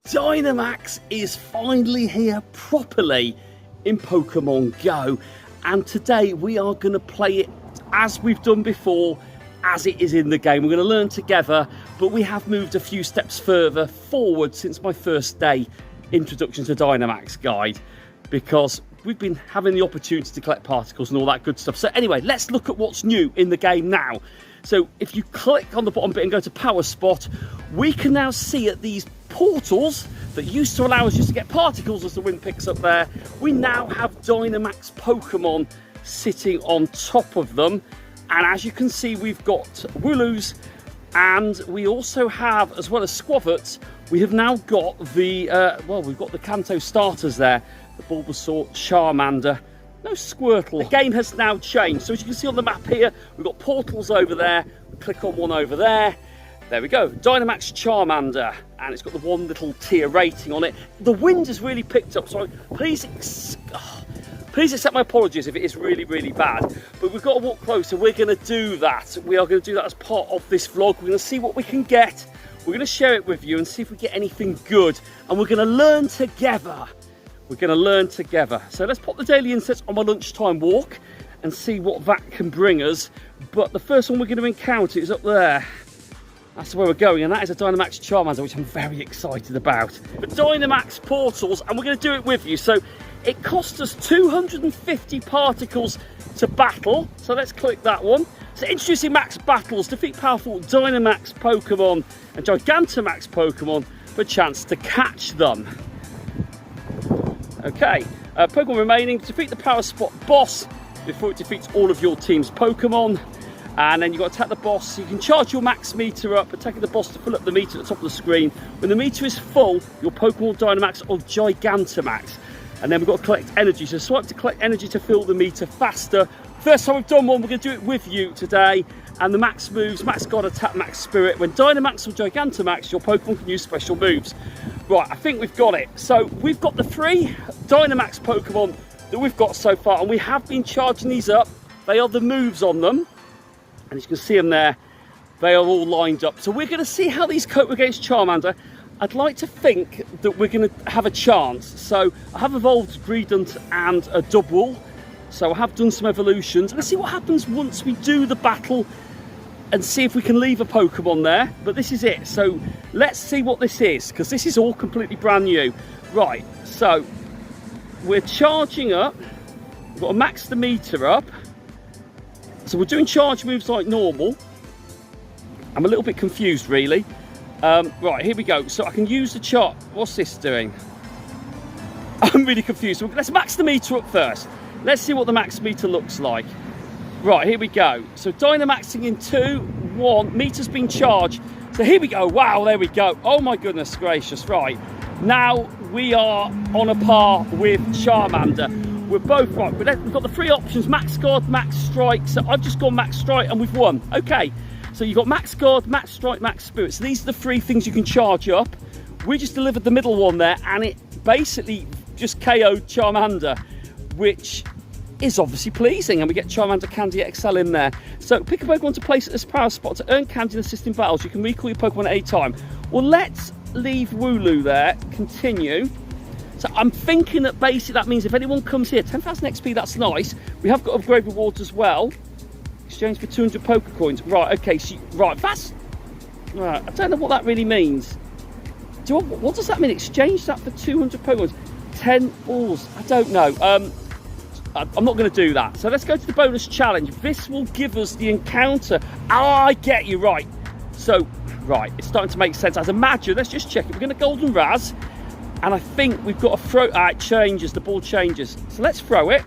Dynamax is finally here properly in Pokemon Go, and today we are going to play it as we've done before, as it is in the game. We're going to learn together, but we have moved a few steps further forward since my first day introduction to Dynamax guide, because we've been having the opportunity to collect particles and all that good stuff. So anyway, let's look at what's new in the game now. So if you click on the bottom bit and go to Power Spot, we can now see at these portals that used to allow us just to get particles as the wind picks up there, we now have Dynamax Pokemon sitting on top of them. And as you can see, we've got Wooloos, and we also have, as well as Squavets, we have now got the, we've got the Kanto starters there, the Bulbasaur, Charmander, no Squirtle. The game has now changed. So as you can see on the map here, we've got portals over there. We click on one over there. There we go, Dynamax Charmander, and it's got the one little tier rating on it. The wind has really picked up, so please accept my apologies if it is really, really bad. But we've got to walk closer. We're going to do that. We are going to do that as part of this vlog. We're going to see what we can get. We're going to share it with you and see if we get anything good. And we're going to learn together. We're going to learn together. So let's pop the daily insets on my lunchtime walk and see what that can bring us. But the first one we're going to encounter is up there. That's where we're going, and that is a Dynamax Charmander, which I'm very excited about. The Dynamax portals, and we're going to do it with you. So it costs us 250 particles to battle. So let's click that one. So introducing Max Battles, defeat powerful Dynamax Pokemon and Gigantamax Pokemon for a chance to catch them. Okay, Pokemon remaining, defeat the Power Spot boss before it defeats all of your team's Pokemon. And then you've got to attack the boss. You can charge your max meter up, attacking the boss to fill up the meter at the top of the screen. When the meter is full, your Pokemon will Dynamax or Gigantamax. And then we've got to collect energy. So swipe to collect energy to fill the meter faster. First time we've done one, we're going to do it with you today. And the max moves, Max God, Attack, Max Spirit. When Dynamax or Gigantamax, your Pokemon can use special moves. Right, I think we've got it. So we've got the 3 Dynamax Pokemon that we've got so far. And we have been charging these up. They are the moves on them. And as you can see them there, they are all lined up. So we're going to see how these cope against Charmander. I'd like to think that we're going to have a chance. So I have evolved Greedent and a Double. So I have done some evolutions. Let's see what happens once we do the battle and see if we can leave a Pokemon there. But this is it. So let's see what this is, because this is all completely brand new. Right, so we're charging up. We've got to max the meter up. So we're doing charge moves like normal. I'm a little bit confused, really. Right, here we go. So I can use the chart. What's this doing? I'm really confused. So let's max the meter up first. Let's see what the max meter looks like. Right, here we go. So Dynamaxing in 2, 1. Meter's been charged. So here we go. Wow, there we go. Oh my goodness gracious. Right, now we are on a par with Charmander. We're both right. We've got the 3 options: Max Guard, Max Strike. So I've just gone Max Strike and we've won. Okay, so you've got Max Guard, Max Strike, Max Spirit. So these are the 3 things you can charge up. We just delivered the middle one there, and it basically just KO'd Charmander, which is obviously pleasing. And we get Charmander Candy XL in there. So pick a Pokemon to place at this Power Spot to earn Candy and assist in battles. You can recall your Pokemon at any time. Well, let's leave Wooloo there. Continue. So I'm thinking that basically that means if anyone comes here, 10,000 XP, that's nice. We have got upgrade rewards as well. Exchange for 200 Poker Coins. Right, okay, so, right, that's... Right, I don't know what that really means. What does that mean? Exchange that for 200 Poker Coins. 10 balls. I don't know. I'm not going to do that. So let's go to the bonus challenge. This will give us the encounter. Oh, I get you, right. So, right, it's starting to make sense. I'd imagine, let's just check it. We're going to Golden Raz. And I think we've got to throw, it changes, the ball changes. So let's throw it.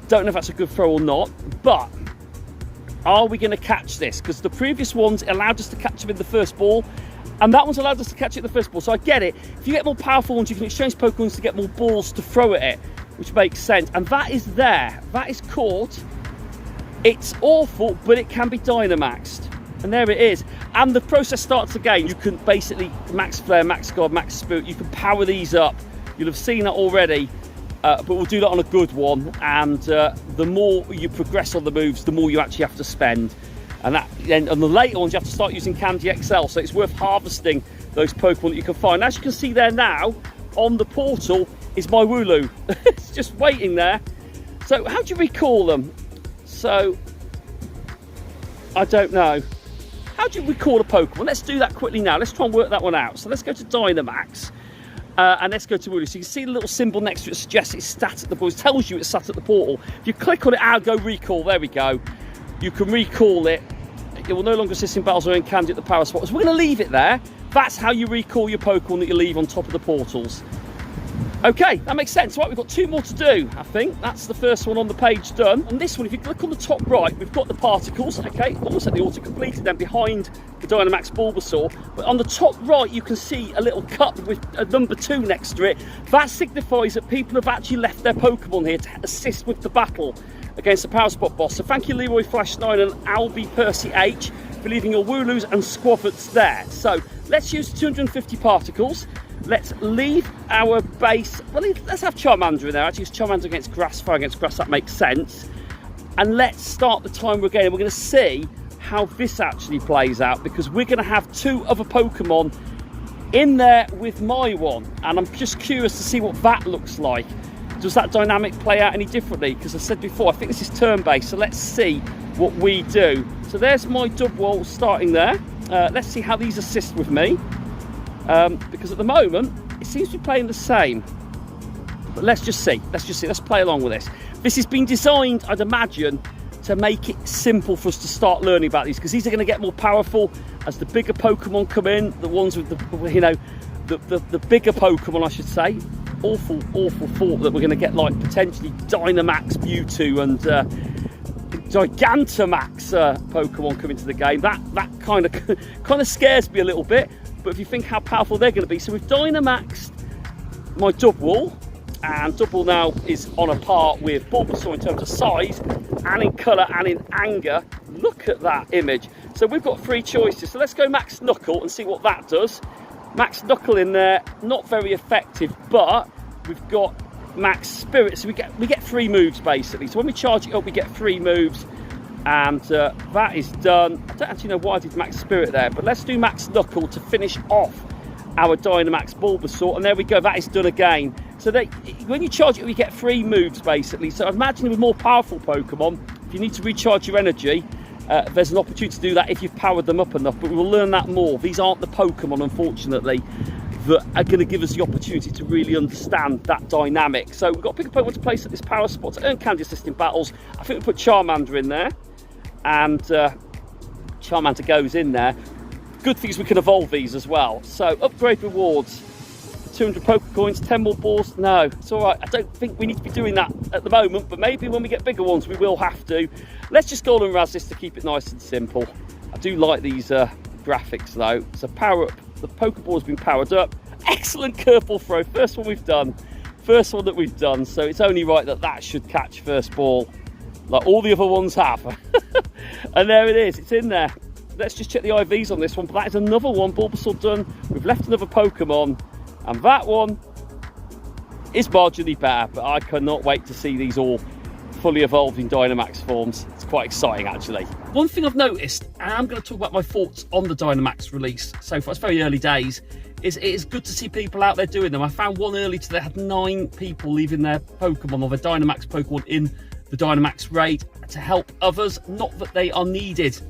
Don't know if that's a good throw or not, but are we going to catch this? Because the previous ones allowed us to catch them in the first ball, and that one's allowed us to catch it in the first ball. So I get it. If you get more powerful ones, you can exchange Pokemon to get more balls to throw at it, which makes sense. And that is there. That is caught. It's awful, but it can be Dynamaxed. And there it is. And the process starts again. You can basically Max Flare, Max Guard, Max Spirit. You can power these up. You'll have seen that already. But we'll do that on a good one. And the more you progress on the moves, the more you actually have to spend. And then on the later ones, you have to start using Candy XL. So it's worth harvesting those Pokemon that you can find. As you can see there now, on the portal is my Wooloo. It's just waiting there. So how do you recall them? So, I don't know. How do you recall a Pokemon? Let's do that quickly now. Let's try and work that one out. So let's go to Dynamax. And let's go to Wooloo. So you can see the little symbol next to it suggests it's sat at the portal. It tells you it's sat at the portal. If you click on it, I'll go recall. There we go. You can recall it. It will no longer assist in battles or earn candy at the power spot. So we're going to leave it there. That's how you recall your Pokemon that you leave on top of the portals. Okay, that makes sense. Right, we've got 2 more to do, I think. That's the first one on the page done. On this one, if you click on the top right, we've got the particles, okay? Almost like the auto-completed then behind the Dynamax Bulbasaur. But on the top right, you can see a little cup with a number 2 next to it. That signifies that people have actually left their Pokemon here to assist with the battle against the Power Spot boss. So thank you, Leroy Flash 9 and Albie Percy H, for leaving your Wooloos and Squavets there. So let's use 250 particles. Let's leave our base. Well, let's have Charmander in there. Actually, use Charmander against grass, fire against grass. That makes sense. And let's start the timer again. We're going to see how this actually plays out, because we're going to have 2 other Pokemon in there with my one. And I'm just curious to see what that looks like. Does that dynamic play out any differently? Because I said before, I think this is turn-based. So let's see what we do. So there's my Dubwool starting there. Let's see how these assist with me. Because at the moment, it seems to be playing the same. But let's just see. Let's play along with this. This has been designed, I'd imagine, to make it simple for us to start learning about these, because these are going to get more powerful as the bigger Pokemon come in. The ones with the, you know, the bigger Pokemon, I should say. Awful thought that we're going to get like potentially Dynamax Mewtwo and Gigantamax Pokemon come into the game. That kind of scares me a little bit. But if you think how powerful they're going to be, so we've Dynamaxed my Dubwool, and Dubwool now is on a par with Bulbasaur in terms of size and in colour and in anger. Look at that image. So we've got 3 choices. So let's go Max Knuckle and see what that does. Max Knuckle in there, not very effective, but we've got Max Spirit, so we get 3 moves basically. So when we charge it up, we get 3 moves. And that is done. I don't actually know why I did Max Spirit there, but let's do Max Knuckle to finish off our Dynamax Bulbasaur. And there we go, that is done again. So when you charge it, we get 3 moves basically. So imagine with more powerful Pokemon, if you need to recharge your energy, there's an opportunity to do that if you've powered them up enough. But we will learn that more. These aren't the Pokemon, unfortunately, that are going to give us the opportunity to really understand that dynamic. So we've got to pick a Pokemon to place at this power spot to earn candy assist in battles. I think we put Charmander in there. And Charmander goes in there. Good thing is we can evolve these as well. So upgrade rewards, 200 Poké Coins, 10 more balls. No, it's all right. I don't think we need to be doing that at the moment, but maybe when we get bigger ones, we will have to. Let's just Golden Razz this to keep it nice and simple. I do like these graphics though. So power up. The Pokeball has been powered up. Excellent curveball throw. First one we've done. First one that we've done. So it's only right that that should catch first ball, like all the other ones have. And there it is, it's in there. Let's just check the IVs on this one, but that is another one. Bulbasaur done. We've left another Pokemon, and that one is marginally better, but I cannot wait to see these all fully evolved in Dynamax forms. It's quite exciting, actually. One thing I've noticed, and I'm going to talk about my thoughts on the Dynamax release so far, it's very early days, is it is good to see people out there doing them. I found one early today, had 9 people leaving their Pokemon, or their Dynamax Pokemon, in the Dynamax raid to help others. Not that they are needed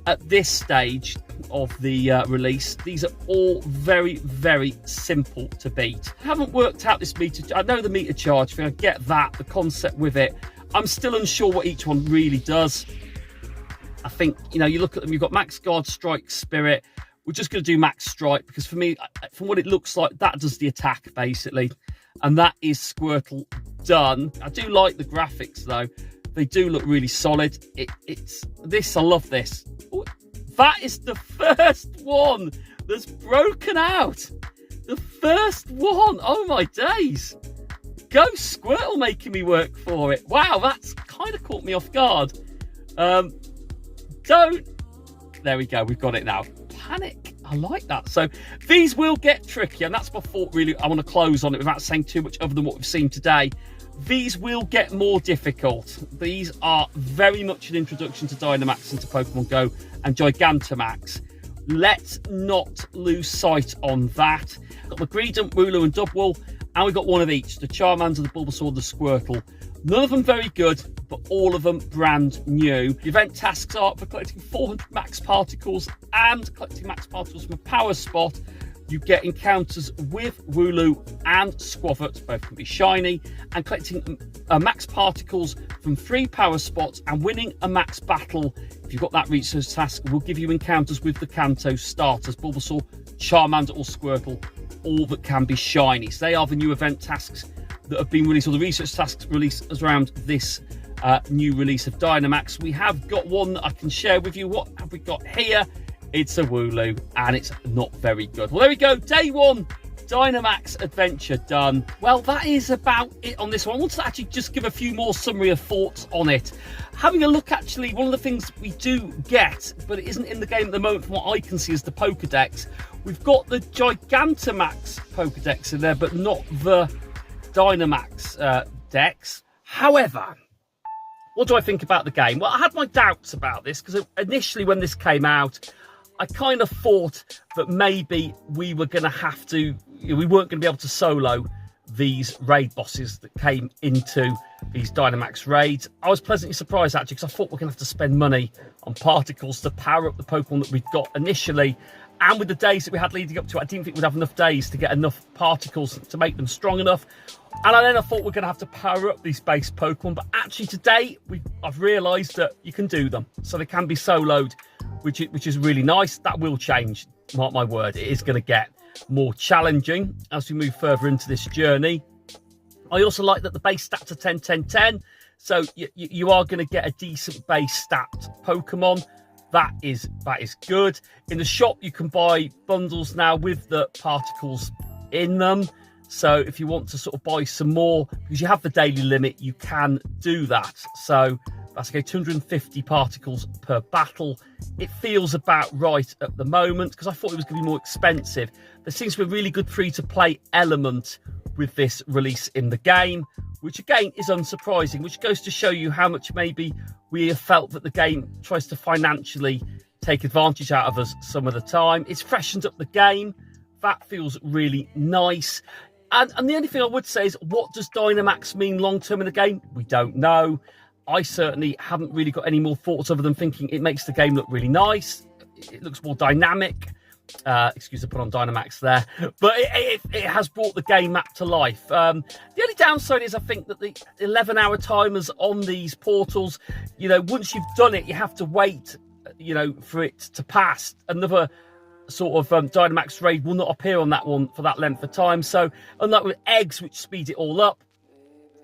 at this stage of the release. These are all very, very simple to beat. I haven't worked out this meter. I know the meter charge thing, I get that, the concept with it. I'm still unsure what each one really does. I think, you know, you look at them, you've got Max Guard, Strike, Spirit. We're just going to do Max Strike, because for me, from what it looks like, that does the attack basically. And that is Squirtle done. I do like the graphics though. They do look really solid. It's this, I love this. Ooh, that is the first one that's broken out. The first one. Oh my days. Go Squirtle making me work for it. Wow, that's kind of caught me off guard. Don't. There we go, we've got it now. Panic. I like that. So these will get tricky, and that's my thought really. I want to close on it without saying too much other than what we've seen today. These will get more difficult. These are very much an introduction to Dynamax and to Pokemon Go and Gigantamax. let's not lose sight on that. Got the Greedent, Wooloo and Dubwool, and we got one of each, the Charmander, the Bulbasaur, the Squirtle. None of them very good, but all of them brand new. The event tasks are for collecting 400 max particles and collecting max particles from a power spot. You get encounters with Wooloo and Squavert, both can be shiny, and collecting max particles from 3 power spots and winning a max battle. If you've got that research task, will give you encounters with the Kanto starters, Bulbasaur, Charmander or Squirtle, all that can be shiny. So they are the new event tasks that have been released, or the research tasks released around this new release of Dynamax. We have got one that I can share with you. What have we got here? It's a Wooloo, and it's not very good. Well, there we go. Day 1, Dynamax adventure done. Well, that is about it on this one. I wanted to actually just give a few more summary of thoughts on it. Having a look, actually, one of the things we do get, but it isn't in the game at the moment from what I can see, is the Pokedex. We've got the Gigantamax Pokedex in there, but not the Dynamax Dex. However, what do I think about the game? Well, I had my doubts about this because initially when this came out, I kind of thought that maybe we were going to have to, we weren't going to be able to solo these raid bosses that came into these Dynamax raids. I was pleasantly surprised actually, because I thought we're going to have to spend money on particles to power up the Pokemon that we've got initially. And with the days that we had leading up to it, I didn't think we'd have enough days to get enough particles to make them strong enough. And then I thought we're going to have to power up these base Pokemon. But actually today, I've realised that you can do them. So they can be soloed, which is really nice. That will change, mark my word. It is going to get more challenging as we move further into this journey. I also like that the base stats are 10, 10, 10. So you are going to get a decent base stat Pokemon. That is good. In the shop, you can buy bundles now with the particles in them. So if you want to sort of buy some more, because you have the daily limit, you can do that. So that's okay, 250 particles per battle. It feels about right at the moment, because I thought it was going to be more expensive. There seems to be a really good free-to-play element with this release in the game, which again is unsurprising, which goes to show you how much maybe we have felt that the game tries to financially take advantage out of us some of the time. It's freshened up the game. That feels really nice. And the only thing I would say is, what does Dynamax mean long-term in the game? We don't know. I certainly haven't really got any more thoughts other than thinking it makes the game look really nice. It looks more dynamic. Excuse the put on Dynamax there. But it has brought the game map to life. The only downside is I think that the 11-hour timers on these portals, once you've done it, you have to wait, for it to pass. Another sort of Dynamax raid will not appear on that one for that length of time. So unlike with eggs, which speed it all up,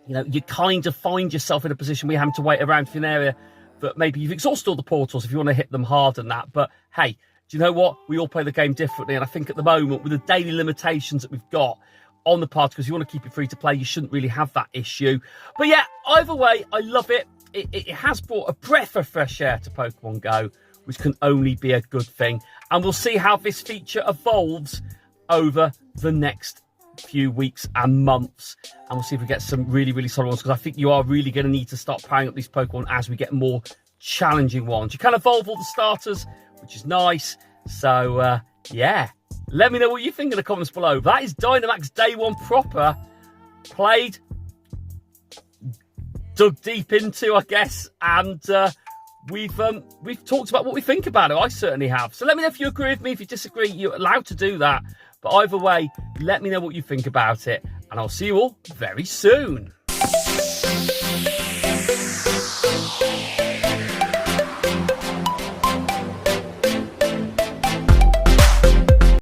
you kind of find yourself in a position where you're having to wait around for an area that maybe you've exhausted all the portals if you want to hit them hard and that. But hey, do you know what? We all play the game differently. And I think at the moment, with the daily limitations that we've got on the particles, you want to keep it free to play, you shouldn't really have that issue. But yeah, either way, I love it. It has brought a breath of fresh air to Pokemon Go, which can only be a good thing. And we'll see how this feature evolves over the next few weeks and months. And we'll see if we get some really, really solid ones, because I think you are really going to need to start powering up these Pokemon as we get more challenging ones. You can evolve all the starters, which is nice. So, yeah. Let me know what you think in the comments below. That is Dynamax Day 1 proper. Played, dug deep into, I guess, and we've talked about what we think about it. I certainly have. So let me know if you agree with me. If you disagree, you're allowed to do that. But either way, let me know what you think about it, and I'll see you all very soon.